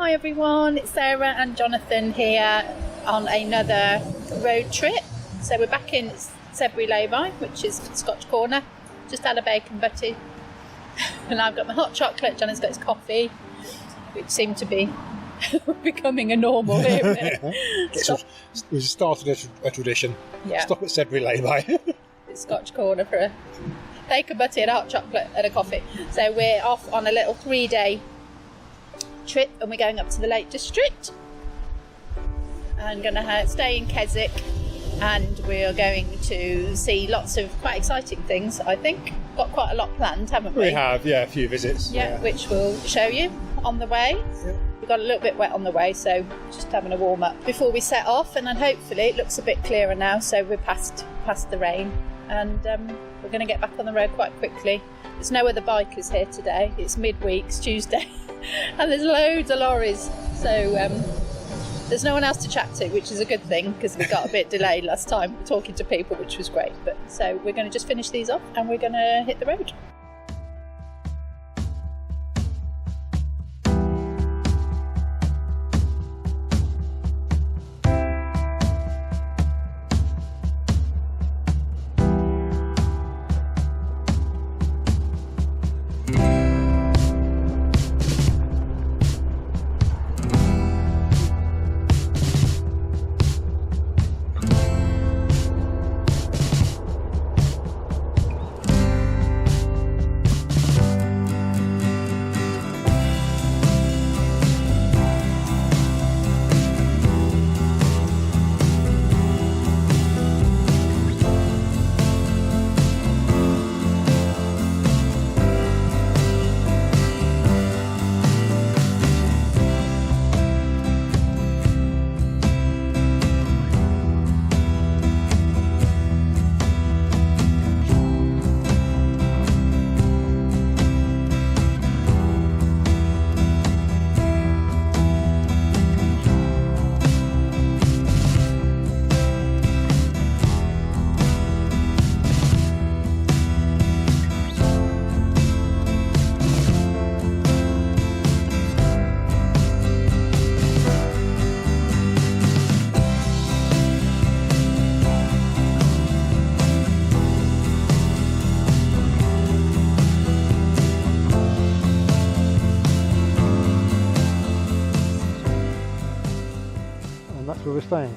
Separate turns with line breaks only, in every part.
Hi everyone, it's Sarah and Jonathan here on another road trip. So we're back in Zabriskie, which is Scotch Corner. Just had a bacon butty and I've got my hot chocolate. Jonathan's got his coffee, which seemed to be becoming a normal here.
We started a tradition.
Yeah.
Stop at Zabriskie.
It's Scotch Corner for a bacon butty and a hot chocolate and a coffee. So we're off on a little 3-day trip and we're going up to the Lake District. I'm going to stay in Keswick and we're going to see lots of quite exciting things, I think. Got quite a lot planned, haven't we?
We have, yeah, a few visits.
Yeah, which we'll show you on the way. Yeah. We got a little bit wet on the way, so just having a warm up before we set off, and then hopefully it looks a bit clearer now, so we're past the rain, and we're going to get back on the road quite quickly. There's no other bikers here today. It's midweek, it's Tuesday, and there's loads of lorries, so there's no one else to chat to, which is a good thing because we got a bit delayed last time talking to people, which was great. But so we're going to just finish these off and we're going to hit the road.
Where we're staying.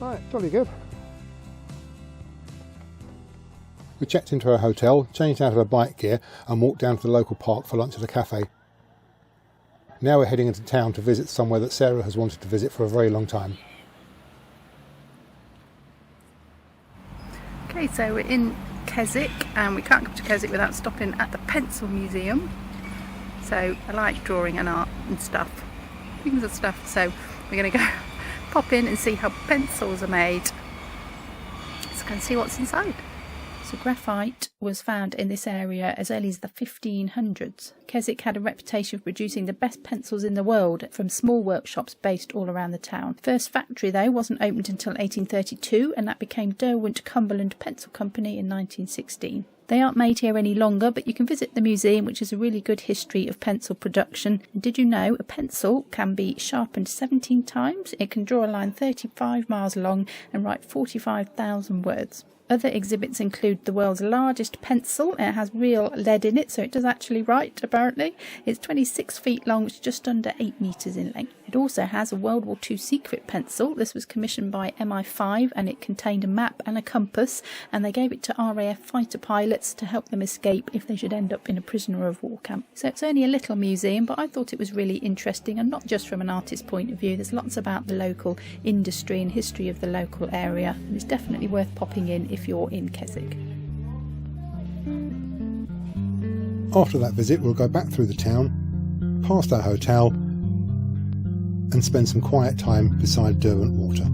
Right, jolly good. We checked into our hotel, changed out of our bike gear and walked down to the local park for lunch at a cafe. Now we're heading into town to visit somewhere that Sarah has wanted to visit for a very long time.
Okay, so we're in Keswick and we can't come to Keswick without stopping at the Pencil Museum. So I like drawing and art and stuff. Things and stuff, so we're going to go pop in and see how pencils are made. Let's go and see what's inside. So graphite was found in this area as early as the 1500s. Keswick had a reputation for producing the best pencils in the world from small workshops based all around the town. First factory though wasn't opened until 1832 and that became Derwent Cumberland Pencil Company in 1916. They aren't made here any longer, but you can visit the museum, which is a really good history of pencil production. And did you know a pencil can be sharpened 17 times? It can draw a line 35 miles long and write 45,000 words. Other exhibits include the world's largest pencil. It has real lead in it, so it does actually write, apparently. It's 26 feet long, which is just under 8 metres in length. It also has a World War II secret pencil. This was commissioned by MI5 and it contained a map and a compass, and they gave it to RAF fighter pilots to help them escape if they should end up in a prisoner of war camp. So it's only a little museum, but I thought it was really interesting, and not just from an artist's point of view. There's lots about the local industry and history of the local area, and it's definitely worth popping in if you're in Keswick.
After that visit we'll go back through the town, past our hotel and spend some quiet time beside Derwent Water.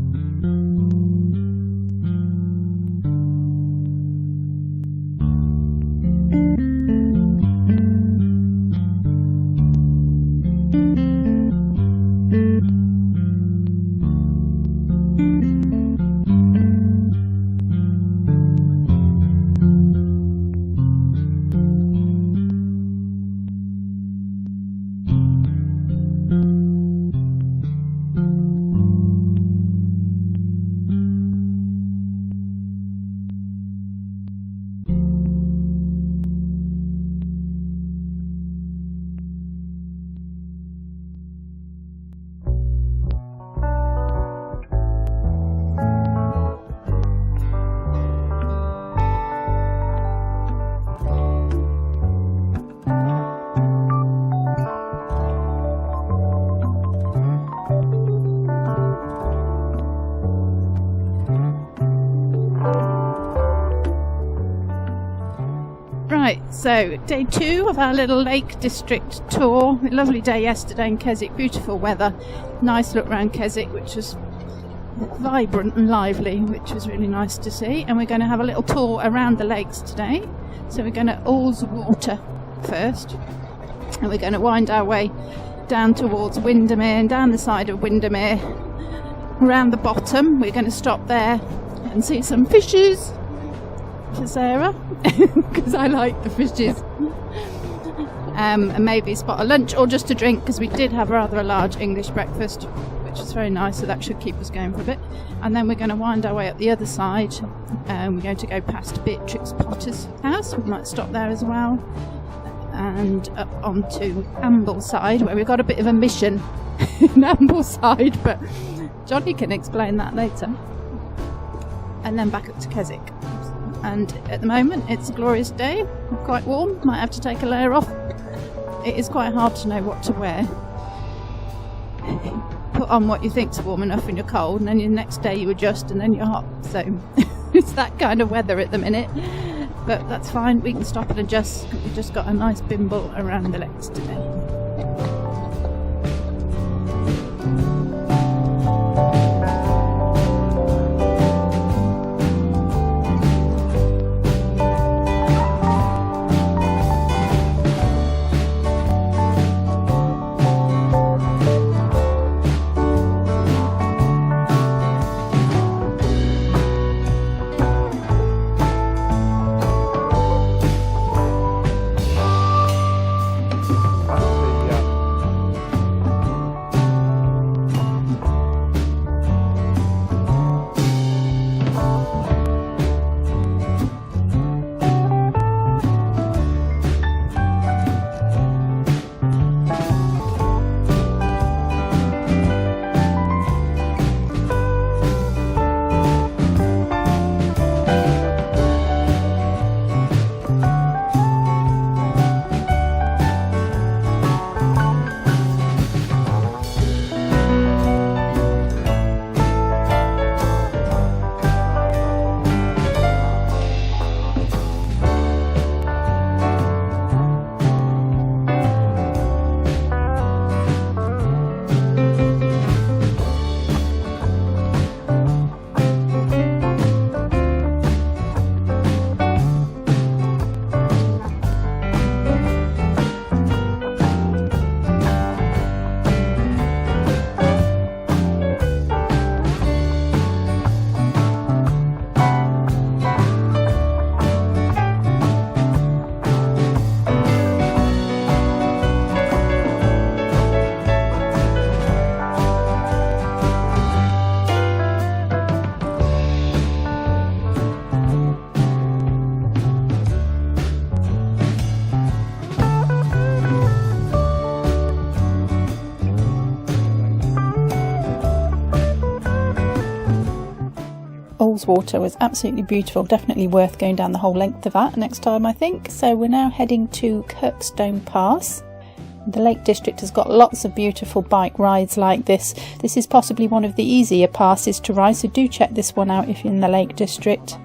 So, day 2 of our little Lake District tour. A lovely day yesterday in Keswick, beautiful weather. Nice look around Keswick, which was vibrant and lively, which was really nice to see. And we're going to have a little tour around the lakes today. So we're going to Ullswater first, and we're going to wind our way down towards Windermere and down the side of Windermere. Around the bottom, we're going to stop there and see some fishes for Sarah, because I like the fishes. And maybe spot a lunch or just a drink, because we did have rather a large English breakfast, which is very nice, so that should keep us going for a bit. And then we're going to wind our way up the other side, and we're going to go past Beatrix Potter's house. We might stop there as well, and up onto Ambleside, where we've got a bit of a mission in Ambleside, but Johnny can explain that later. And then back up to Keswick. And at the moment it's a glorious day, quite warm, might have to take a layer off. It is quite hard to know what to wear. Put on what you think's warm enough and you're cold, and then the next day you adjust and then you're hot. So it's that kind of weather at the minute, but that's fine, we can stop and adjust. We've just got a nice bimble around the lakes today. Ullswater was absolutely beautiful, definitely worth going down the whole length of that next time I think. So we're now heading to Kirkstone Pass. The Lake District has got lots of beautiful bike rides like this. This is possibly one of the easier passes to ride, so do check this one out if you're in the Lake District.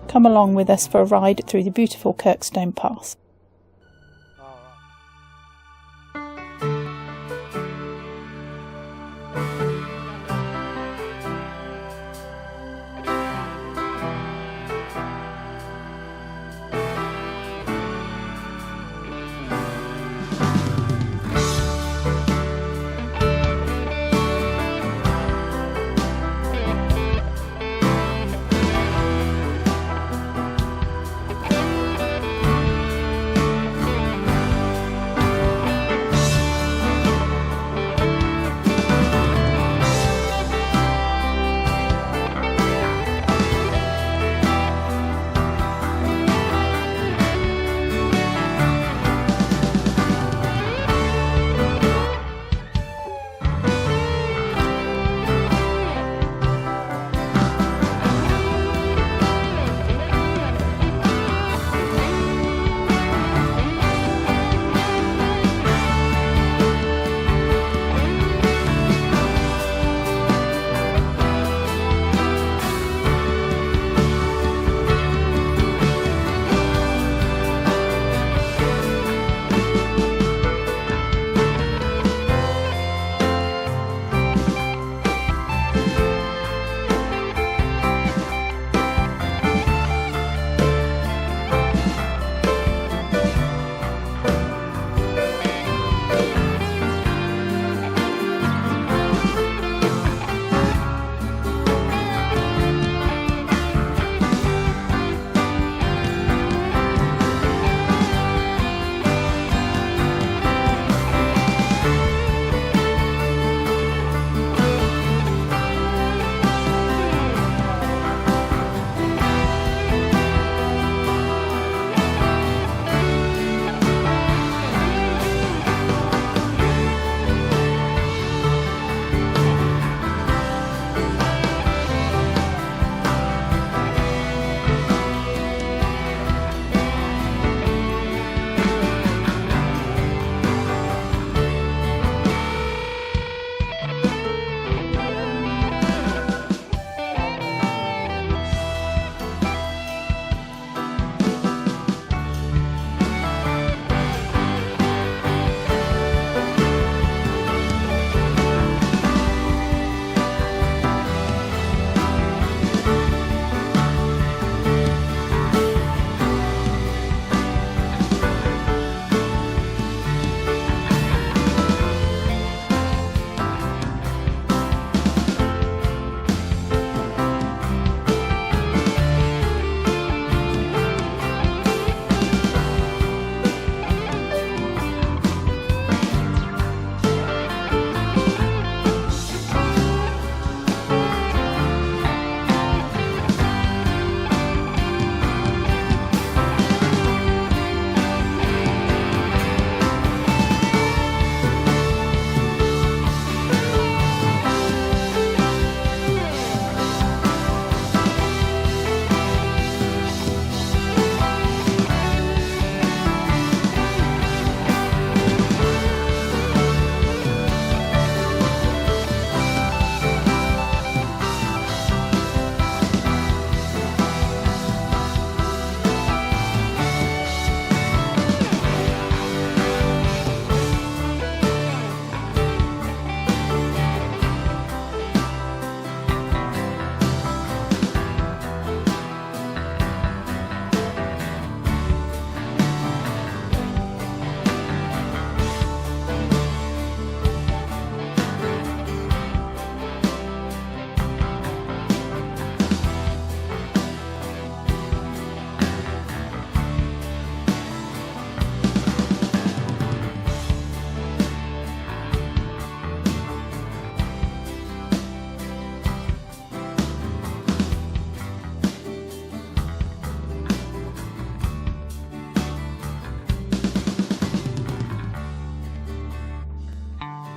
Come along with us for a ride through the beautiful Kirkstone Pass.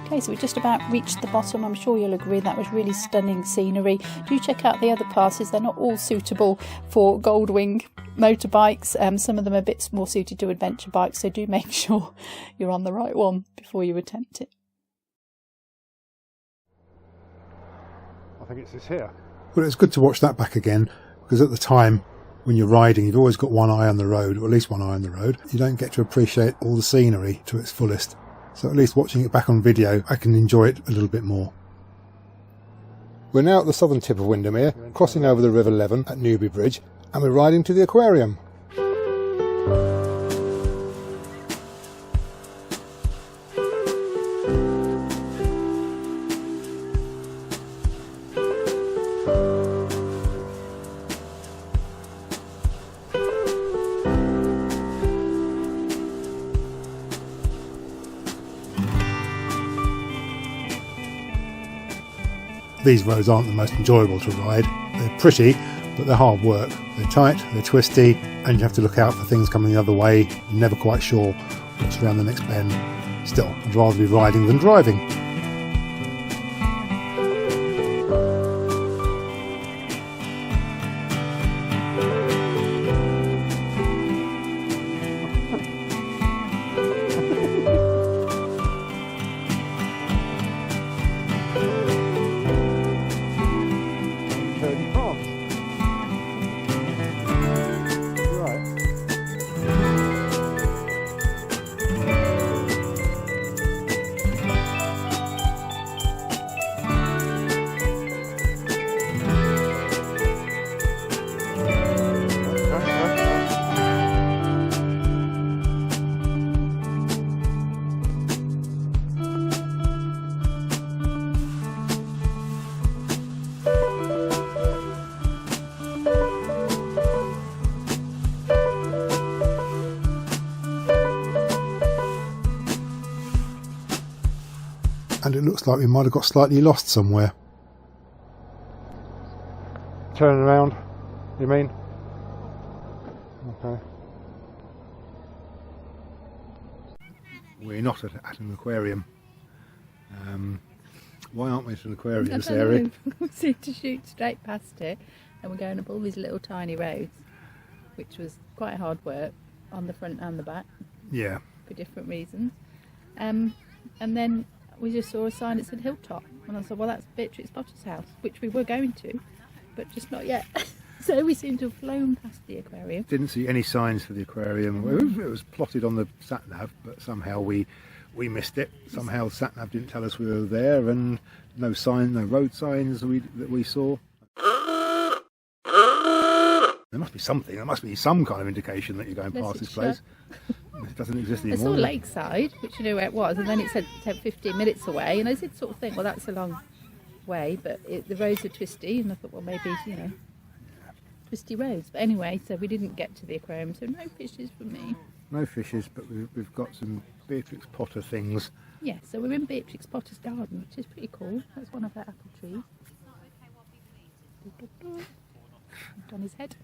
Okay, so we just about reached the bottom. I'm sure you'll agree that was really stunning scenery. Do check out the other passes. They're not all suitable for Goldwing motorbikes. Some of them are a bit more suited to adventure bikes, so do make sure you're on the right one before you attempt it.
I think it's this here. Well, it's good to watch that back again, because at the time when you're riding, you've always got one eye on the road, or at least one eye on the road. You don't get to appreciate all the scenery to its fullest. So at least watching it back on video, I can enjoy it a little bit more. We're now at the southern tip of Windermere, crossing over the River Leven at Newby Bridge, and we're riding to the aquarium. These roads aren't the most enjoyable to ride. They're pretty, but they're hard work. They're tight, they're twisty, and you have to look out for things coming the other way. You're never quite sure what's around the next bend. Still, I'd rather be riding than driving. And it looks like we might have got slightly lost somewhere. Turn around, you mean? Okay. We're not at an aquarium. Why aren't we at an aquarium in this area?
We seem to shoot straight past it, and we're going up all these little tiny roads, which was quite hard work on the front and the back.
Yeah.
For different reasons. And then we just saw a sign that said Hilltop, and I said, well, that's Beatrix Potter's house, which we were going to, but just not yet. So we seem to have flown past the aquarium.
Didn't see any signs for the aquarium. It was plotted on the sat-nav, but somehow we missed it. Somehow sat-nav didn't tell us we were there, and no sign, no road signs that we saw. There must be something. There must be some kind of indication that you're going past this place. It doesn't exist anymore.
I saw Lakeside, which you know where it was, and then it said 15 minutes away, and I did sort of think, well, that's a long way, but the roads are twisty, and I thought, well, maybe, you know, twisty roads. But anyway, so we didn't get to the aquarium, so no fishes for me.
No fishes, but we've got some Beatrix Potter things.
Yeah, so we're in Beatrix Potter's garden, which is pretty cool. That's one of her apple trees. On his head.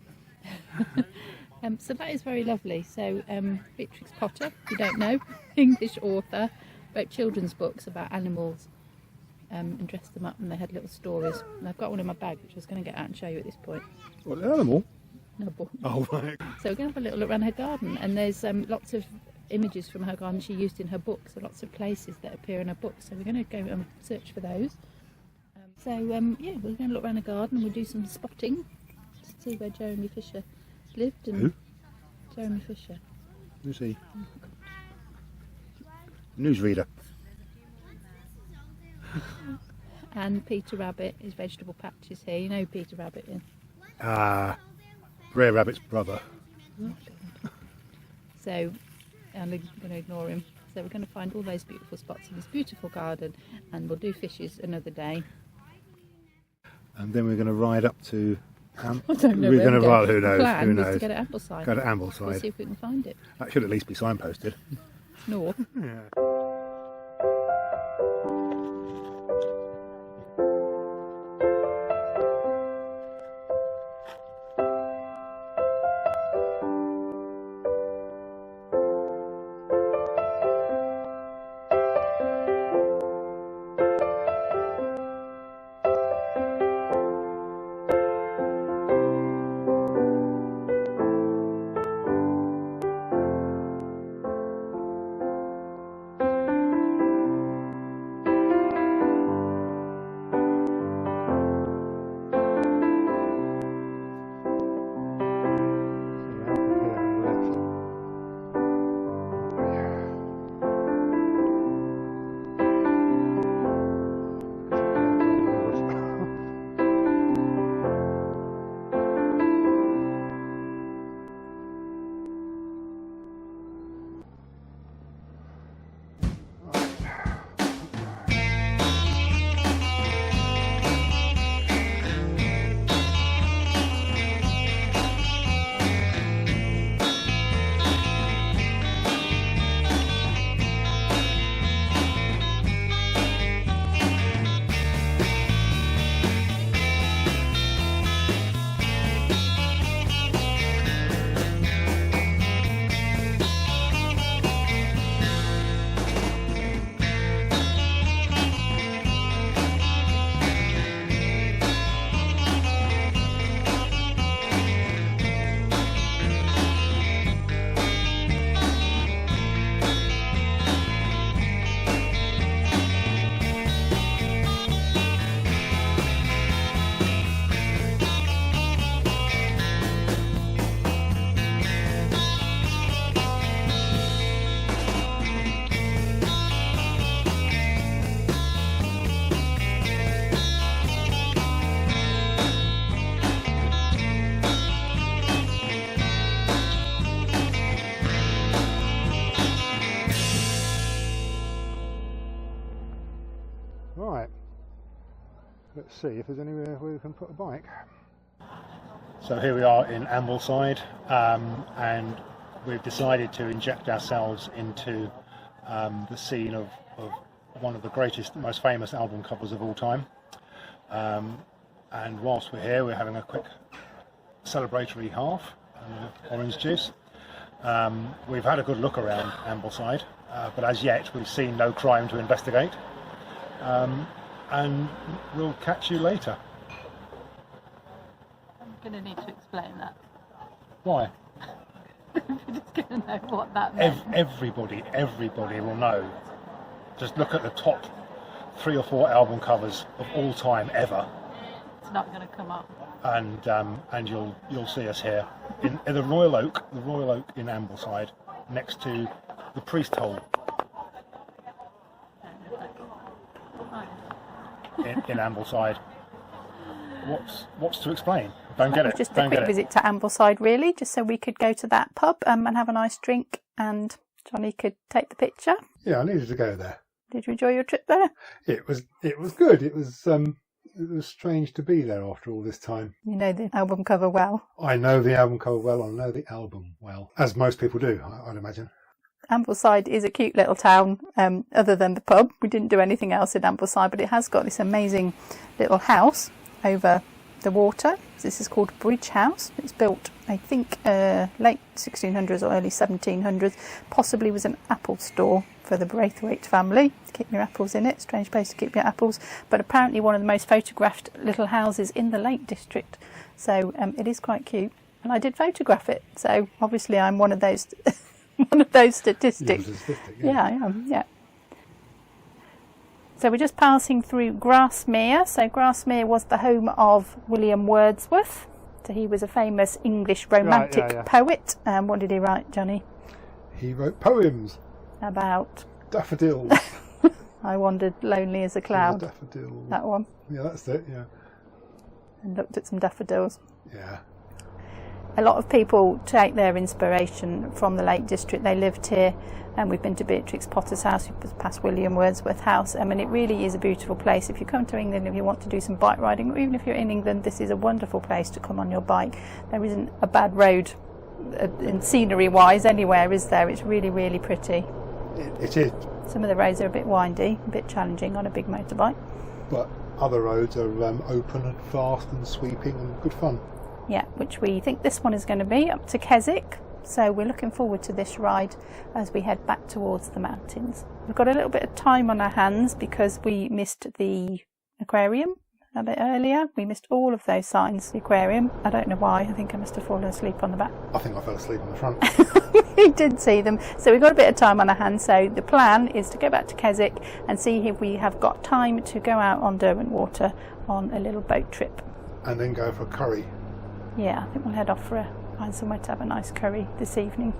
So that is very lovely. So Beatrix Potter, if you don't know, English author, wrote children's books about animals and dressed them up, and they had little stories. And I've got one in my bag, which I was going to get out and show you at this point.
What, an animal?
No, book.
Oh, right.
So we're going to have a little look around her garden, and there's lots of images from her garden she used in her books, so lots of places that appear in her books. So we're going to go and search for those. Yeah, we're going to look around the garden, and we'll do some spotting to see where Jeremy Fisher lived. And
who?
Jeremy Fisher.
Who's he? Newsreader.
And Peter Rabbit, his vegetable patch is here. You know who Peter Rabbit is?
Brer Rabbit's brother.
So I'm going to ignore him. So we're going to find all those beautiful spots in this beautiful garden, and we'll do fishes another day. And
then we're going to ride up to...
I don't know.
We're going to ride. Who knows?
Plan
Who knows?
is to go to Ambleside.
Go to Ambleside.
We'll see if we can find it.
That should at least be signposted.
No.
Yeah. Right, let's see if there's anywhere where we can put a bike. So here we are in Ambleside, and we've decided to inject ourselves into the scene of one of the greatest, most famous album covers of all time. And whilst we're here, we're having a quick celebratory half, orange juice. We've had a good look around Ambleside, but as yet we've seen no crime to investigate. And we'll catch you later.
I'm going to need to explain that.
Why?
We're just going to know what that meant.
Everybody will know. Just look at the top 3 or 4 album covers of all time ever.
It's not going to come up.
And you'll see us here in the Royal Oak in Ambleside, next to the Priest Hole in Ambleside. What's to explain? Don't get it.
Just a quick visit to Ambleside, really, just so we could go to that pub and have a nice drink, and Johnny could take the picture.
Yeah, I needed to go there.
Did you enjoy your trip there?
It was good. It was strange to be there after all this time.
You know the album cover well.
I know the album cover well. I know the album well, as most people do, I'd imagine.
Ambleside is a cute little town, other than the pub. We didn't do anything else in Ambleside, but it has got this amazing little house over the water. This is called Bridge House. It's built, I think, late 1600s or early 1700s. Possibly was an apple store for the Braithwaite family to keep your apples in it. Strange place to keep your apples, but apparently one of the most photographed little houses in the Lake District. So it is quite cute, and I did photograph it. So obviously I'm one of those statistics. Yeah, I am. Yeah. So we're just passing through Grasmere. So Grasmere was the home of William Wordsworth. So he was a famous English romantic poet. What did he write, Johnny?
He wrote poems
about
daffodils.
I wandered lonely as a cloud.
Daffodil.
That one.
Yeah, that's it. Yeah.
And looked at some daffodils.
Yeah.
A lot of people take their inspiration from the Lake District. They lived here, and we've been to Beatrix Potter's house, we've passed William Wordsworth House. I mean, it really is a beautiful place. If you come to England, if you want to do some bike riding, or even if you're in England, this is a wonderful place to come on your bike. There isn't a bad road in scenery-wise anywhere, is there? It's really, really pretty.
It is.
Some of the roads are a bit windy, a bit challenging on a big motorbike.
But other roads are open and fast and sweeping and good fun.
Yeah, which we think this one is going to be up to Keswick. So we're looking forward to this ride as we head back towards the mountains. We've got a little bit of time on our hands because we missed the aquarium a bit earlier. We missed all of those signs, the aquarium. I don't know why. I think I must have fallen asleep on the back.
I think I fell asleep on the front.
We did see them. So we've got a bit of time on our hands. So the plan is to go back to Keswick and see if we have got time to go out on Derwent Water on a little boat trip.
And then go for a curry.
Yeah, I think we'll head off for find somewhere to have a nice curry this evening.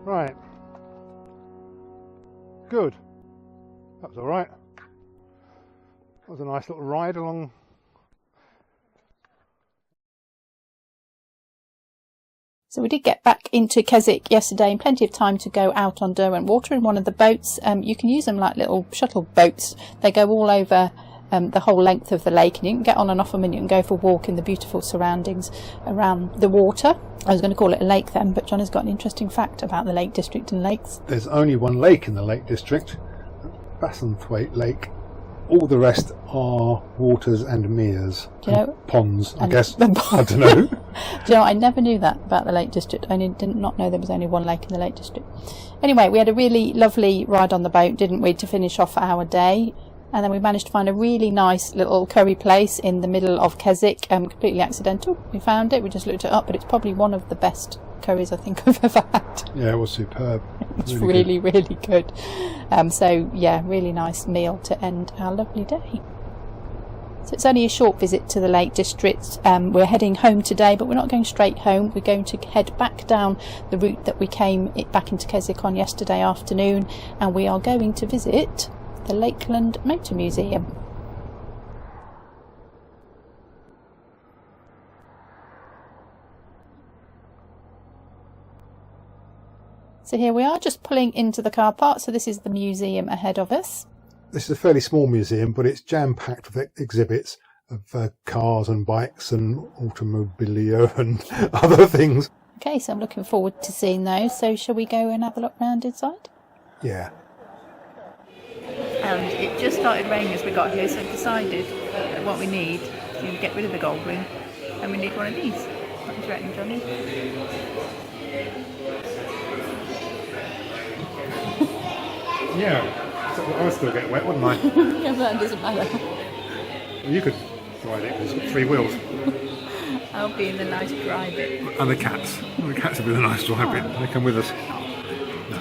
Right. Good. That was all right. That was a nice little ride along. So we did get back into Keswick yesterday and plenty of time to go out on Derwent Water in one of the boats. You can use them like little shuttle boats. They go all over the whole length of the lake, and you can get on and off them, and you can go for a walk in the beautiful surroundings around the water. I was going to call it a lake then, but John has got an interesting fact about the Lake District and lakes.
There's only one lake in the Lake District, Bassenthwaite Lake. All the rest are waters and meres, ponds, I guess. I don't know.
Do you know, I never knew that about the Lake District. I did not know there was only one lake in the Lake District. Anyway, we had a really lovely ride on the boat, didn't we, to finish off our day. And then we managed to find a really nice little curry place in the middle of Keswick. Completely accidental. We found it, we just looked it up, but it's probably one of the best curries I think I've ever had.
Yeah, it was superb.
It was really good. So yeah, really nice meal to end our lovely day. So it's only a short visit to the Lake District. We're heading home today, but we're not going straight home. We're going to head back down the route that we came back into Keswick on yesterday afternoon, and we are going to visit the Lakeland Motor Museum. So here we are, just pulling into the car park. So this is the museum ahead of us.
This is a fairly small museum, but it's jam-packed with exhibits of cars and bikes and automobilia and other things.
Okay, so I'm looking forward to seeing those. So shall we go and have a look round inside?
Yeah.
And it just started raining as we got here, so I've decided that what we need is to get rid of the Goldwing, and we need one of these. What do you reckon, Johnny?
Yeah, so I would still get wet, wouldn't I?
Yeah, but that doesn't matter.
Well, you could ride it because it's got 3 wheels.
I'll be in the nice dry bit.
And the cats. The cats will be the nice dry bit. They come with us. No.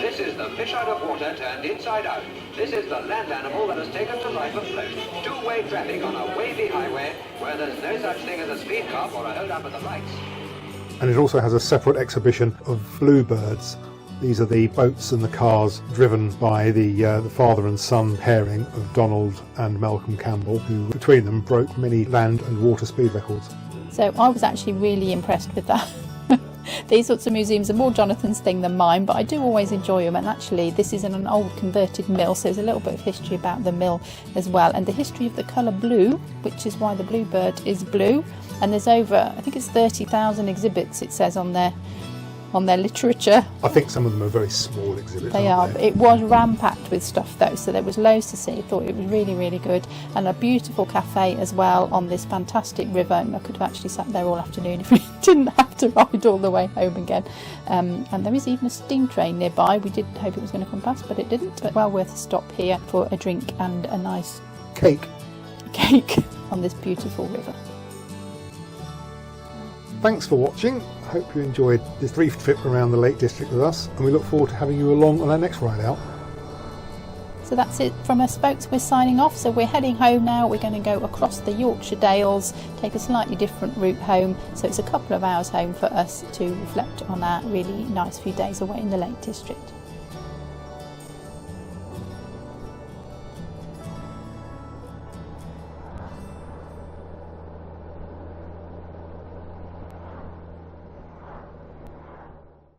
This is the fish out of water turned inside out. This is the land animal that has taken to life afloat. Two-way traffic on a wavy highway where there's no such thing as a speed cop or a hold up at the lights.
And it also has a separate exhibition of bluebirds. These are the boats and the cars driven by the father and son pairing of Donald and Malcolm Campbell, who between them broke many land and water speed records.
So I was actually really impressed with that. These sorts of museums are more Jonathan's thing than mine, but I do always enjoy them. And actually this is in an old converted mill, so there's a little bit of history about the mill as well, and the history of the colour blue, which is why the bluebird is blue. And there's over, I think it's 30,000 exhibits, it says on their literature.
I think some of them are very small exhibits.
They are. It was ram-packed with stuff though, so there was loads to see. I thought it was really, really good, and a beautiful cafe as well on this fantastic river. And I could have actually sat there all afternoon if we didn't have to ride all the way home again. And there is even a steam train nearby. We did hope it was going to come past, but it didn't. But well worth a stop here for a drink and a nice
cake
on this beautiful river.
Thanks for watching. I hope you enjoyed this brief trip around the Lake District with us, and we look forward to having you along on our next ride out.
So that's it from us folks, we're signing off. So we're heading home now. We're going to go across the Yorkshire Dales, take a slightly different route home, so it's a couple of hours home for us to reflect on our really nice few days away in the Lake District.